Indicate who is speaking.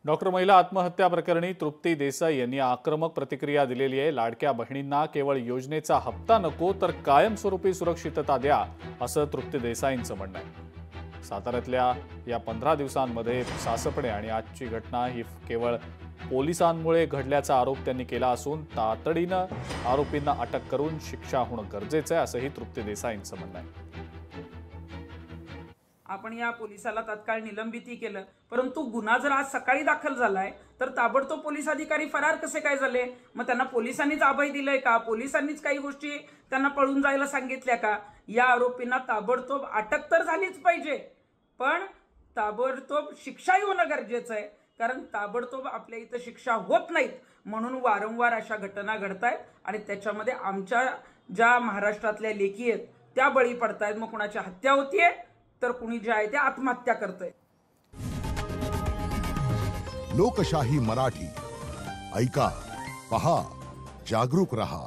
Speaker 1: Doctor महिला आत्महत्या प्रकरणी तृप्ती देसाई यांनी आक्रमक प्रतिक्रिया दिलेली आहे। लाडक्या बहिणींना केवळ योजनेचा हप्ता नको तर कायमस्वरूपी सुरक्षितता द्या असं तृप्ती देसाईंचं म्हणणं आहे। साताऱ्यातल्या या 15 दिवसांमध्ये सासपणे आणि आजची घटना ही केवळ पोलिसांमुळे घडल्याचा आरोप त्यांनी केला असून तातडीनं आरोपींना अटक करून शिक्षा होणं गरजेचं आहे असंही तृप्ती देसाईंचं म्हणणं आहे।
Speaker 2: आपण या पोलिसाला तात्काळ निलंबितही केलं, परंतु गुन्हा जर आज सकाळी दाखल झालाय तर ताबडतोब पोलीस अधिकारी फरार कसे काय झाले? मग त्यांना पोलिसांनीच अभय दिलंय का? पोलिसांनीच काही गोष्टी त्यांना पळून जायला सांगितल्या का? या आरोपींना ताबडतोब अटक तर झालीच पाहिजे, पण ताबडतोब शिक्षाही होणं गरजेचं आहे। कारण ताबडतोब आपल्या इथं शिक्षा होत नाहीत म्हणून वारंवार अशा घटना घडतायत आणि त्याच्यामध्ये आमच्या ज्या महाराष्ट्रातल्या लेकी आहेत त्या बळी पडतायत। मग कुणाची हत्या होतीये तर कुणी जे आहे ते आत्महत्या करतंय।
Speaker 3: लोकशाही मराठी ऐका, पहा, जागरूक रहा।